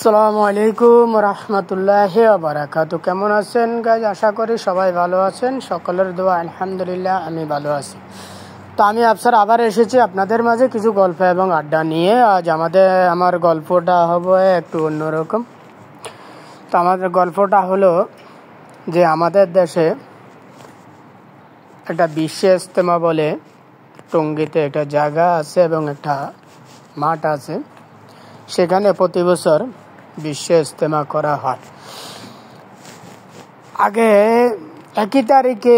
আসসালামু আলাইকুম রহমতুল্লাহি ওয়া বারাকাতুহু। কেমন আছেন গাইজ? আশা করি সবাই ভালো আছেন। সকলের দোয়া আলহামদুলিল্লাহ আমি ভালো আছি। তো আমি আবার এসেছি আপনাদের মাঝে কিছু গল্প এবং আড্ডা নিয়ে। আজ আমার গল্পটা হবে একটু অন্যরকম। তো আমাদের গল্পটা হলো যে আমাদের দেশে একটা বিশ্ব ইজতেমা বলে টঙ্গীতে একটা জায়গা আছে এবং একটা মাঠ আছে। সেখানে প্রতি বছর বিশ্ব ইজতেমা করা হয়। আগে 1 তারিখে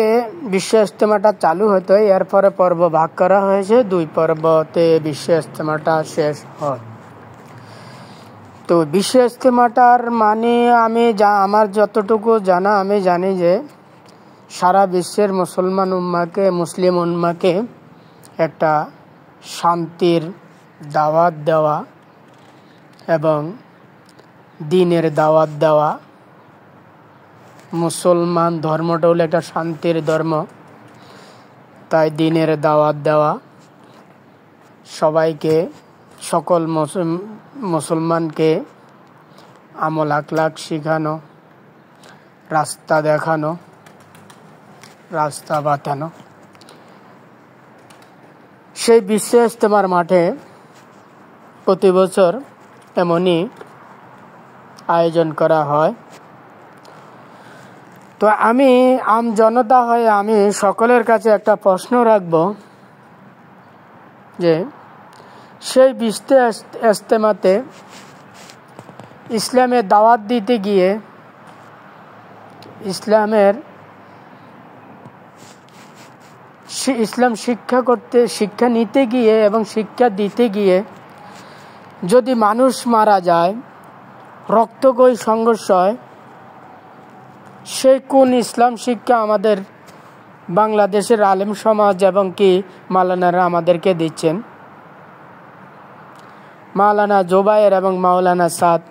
বিশ্ব ইজতেমাটা চালু হতো, এরপরে পর্ব ভাগ করা হয়েছে। 2 পর্বতে বিশ্ব ইজতেমাটা শেষ হয়। তো বিশ্ব ইজতেমাটার মানে আমার যতটুকু জানা, আমি জানি যে সারা বিশ্বের মুসলিম উম্মাকে একটা শান্তির দাওয়াত দেওয়া এবং দ্বীনের দাওয়াত দেওয়া। মুসলমান ধর্মটা হলো একটা শান্তির ধর্ম, তাই দ্বীনের দাওয়াত দেওয়া, সবাইকে সকল মুসলমানকে আমল আখলাক শিখানো, রাস্তা দেখানো, রাস্তা বাতানো। সেই বিশ্ব ইজতেমার মাঠে প্রতি বছর এমনই আয়োজন করা হয়। তো আমি জনতা হয়ে আমি সকলের কাছে একটা প্রশ্ন রাখব যে সেই বিশ্ব ইজতেমাতে ইসলামের দাওয়াত দিতে গিয়ে, ইসলাম শিক্ষা নিতে গিয়ে এবং শিক্ষা দিতে গিয়ে যদি মানুষ মারা যায়, রক্তক্ষয়ী সংঘর্ষ হয়, সেই কোন ইসলাম শিক্ষা আমাদের বাংলাদেশের আলেম সমাজ এবং কি মাওলানারা আমাদেরকে দিচ্ছেন? মাওলানা জোবায়ের এবং মাওলানা সাদ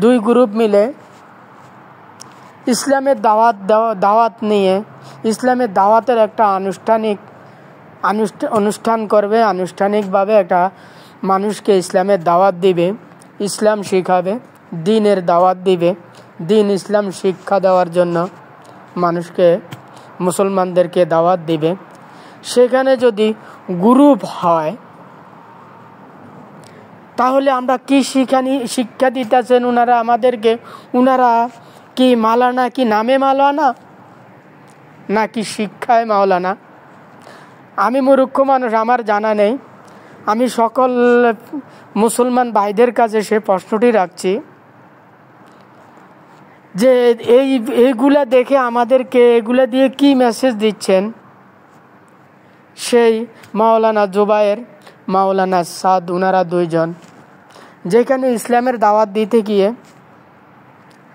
2 গ্রুপ মিলে ইসলামের দাওয়াত নিয়ে ইসলামের দাওয়াতের একটা অনুষ্ঠান করবে। আনুষ্ঠানিকভাবে একটা মানুষকে ইসলামের দাওয়াত দিবে, ইসলাম শিখাবে, দ্বীনের দাওয়াত দিবে। দ্বীন ইসলাম শিক্ষা দেওয়ার জন্য মানুষকে, মুসলমানদেরকে দাওয়াত দিবে। সেখানে যদি গ্রুপ হয়, তাহলে আমরা কি শিক্ষা দিতেছেন ওনারা আমাদেরকে? ওনারা কি মাওলানা, কি নামে মাওলানা নাকি শিক্ষায় মাওলানা? আমি মূর্খ মানুষ, আমার জানা নেই। আমি সকল মুসলমান ভাইদের কাছে সে প্রশ্নটি রাখছি যে এইগুলা দেখে আমাদেরকে এগুলা দিয়ে কি মেসেজ দিচ্ছেন? সেই মাওলানা জোবায়ের, মাওলানা সাদ, ওনারা 2 জন যেখানে ইসলামের দাওয়াত দিতে গিয়ে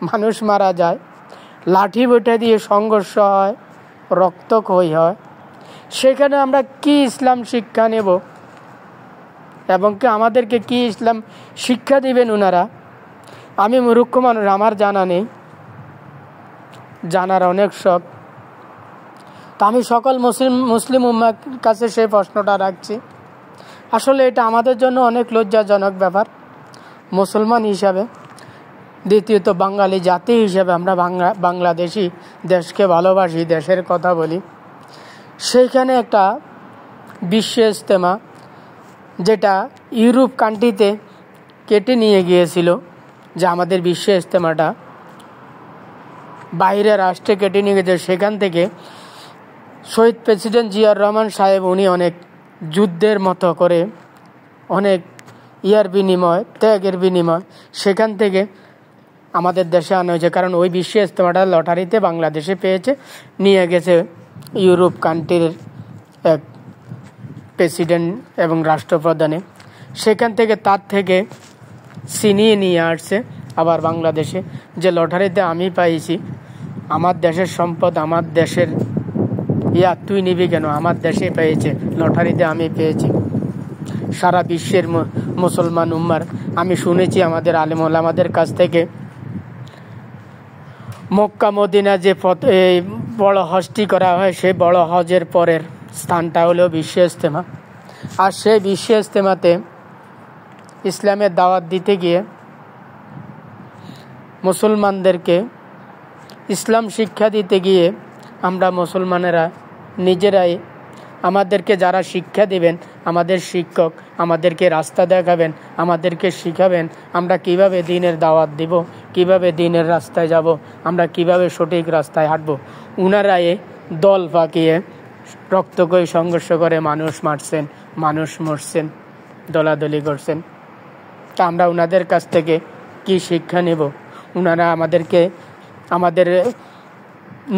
মানুষ মারা যায়, লাঠি বইটা দিয়ে সংঘর্ষ হয়, রক্তক্ষয়ী হয়, সেখানে আমরা কি ইসলাম শিক্ষা নেব এবং কি আমাদেরকে কি ইসলাম শিক্ষা দিবেন ওনারা? আমি মূর্খ মানুষ, আমার জানা নেই, জানার অনেক শখ। তা আমি সকল মুসলিম উম্মার কাছে সেই প্রশ্নটা রাখছি। আসলে এটা আমাদের জন্য অনেক লজ্জাজনক ব্যাপার। মুসলমান হিসাবে, দ্বিতীয়ত বাঙালি জাতি হিসাবে, আমরা বাংলাদেশি, দেশকে ভালোবাসি, দেশের কথা বলি। সেইখানে একটা বিশ্ব ইজতেমা যেটা ইউরোপ কান্ট্রিতে কেটে নিয়ে গিয়েছিল, যে আমাদের বিশ্ব ইজতেমাটা বাইরে রাষ্ট্রে কেটে নিয়ে গেছে। সেখান থেকে শহীদ প্রেসিডেন্ট জিয়াউর রহমান সাহেব, উনি অনেক যুদ্ধের মতো করে, অনেক ত্যাগের বিনিময় সেখান থেকে আমাদের দেশে আনা হয়েছে। কারণ ওই বিশ্ব ইজতেমাটা লটারিতে বাংলাদেশে পেয়েছে, নিয়ে গেছে ইউরোপ কান্ট্রির এক প্রেসিডেন্ট এবং রাষ্ট্রপ্রধানে। সেখান থেকে তার থেকে ছিনিয়ে নিয়ে আসছে আবার বাংলাদেশে, যে লটারিতে আমি পাইছি, আমার দেশের সম্পদ, আমার দেশের তুই নিবি কেন? আমার দেশে পেয়েছে, লটারিতে আমি পেয়েছি। সারা বিশ্বের মুসলমান উম্মার, আমি শুনেছি আমাদের আলেম ওলামাদের কাছ থেকে, মক্কা মদিনা যে বড় হজটি করা হয়, সেই বড় হজের পরের স্থানটা হলো বিশ্ব ইজতেমা। আর সেই বিশ্ব ইজতেমাতে ইসলামের দাওয়াত দিতে গিয়ে মুসলমানদেরকে ইসলাম শিক্ষা দিতে গিয়ে আমরা মুসলমানেরা নিজেরাই আমাদেরকে যারা শিক্ষা দিবেন, আমাদের শিক্ষক আমাদেরকে রাস্তা দেখাবেন, আমাদেরকে শিখাবেন আমরা কিভাবে দ্বীনের দাওয়াত দিব, কিভাবে দ্বীনের রাস্তায় যাব, আমরা কিভাবে সঠিক রাস্তায় হাঁটব। উনারাই দল পাকিয়ে রক্তকয়ী সংঘর্ষ করে মানুষ মারছেন, মানুষ মরছেন, দলাদলি করছেন। তা আমরা উনাদের কাছ থেকে কি শিক্ষা নেব? উনারা আমাদেরকে, আমাদের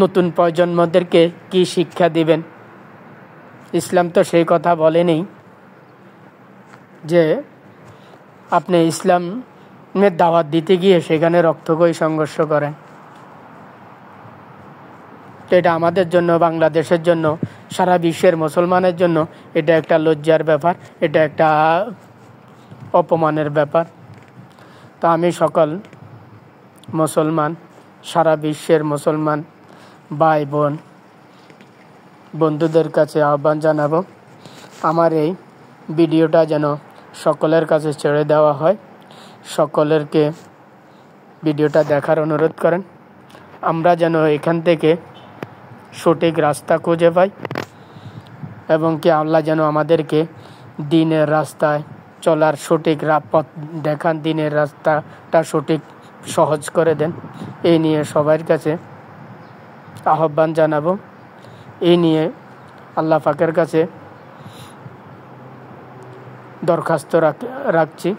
নতুন প্রজন্মদেরকে কি শিক্ষা দিবেন? ইসলাম তো সেই কথা বলেনি যে আপনি ইসলামের দাওয়াত দিতে গিয়ে সেখানে রক্তকয়ী সংঘর্ষ করেন। তো এটা আমাদের জন্য, বাংলাদেশের জন্য, সারা বিশ্বের মুসলমানের জন্য এটা একটা লজ্জার ব্যাপার, এটা একটা অপমানের ব্যাপার। তো আমি সকল মুসলমান, সারা বিশ্বের মুসলমান ভাই বোন বন্ধুদের কাছে আহ্বান জানাবো, আমার এই ভিডিওটা যেন সকলের কাছে ছেড়ে দেওয়া হয়, সকলেরকে ভিডিওটা দেখার অনুরোধ করেন। আমরা যেন এখান থেকে সঠিক রাস্তা খুঁজে পাই এবং কি আল্লাহ যেন আমাদেরকে দ্বীনের রাস্তায় চলার সঠিক পথ দেখান, দ্বীনের রাস্তাটা সঠিক সহজ করে দেন। এই নিয়ে সবার কাছে আহ্বান জানাবো, এই নিয়ে আল্লাহ পাকের কাছে দরখাস্ত রাখছি,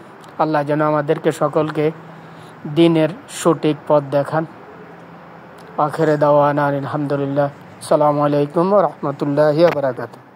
আল্লাহ যেন আমাদেরকে সকলকে দ্বীনের সঠিক পথ দেখান। আখিরে দাওয়ানা আলহামদুলিল্লাহ। আসসালামু আলাইকুম ওয়া রাহমাতুল্লাহি ওয়া বারাকাতুহু।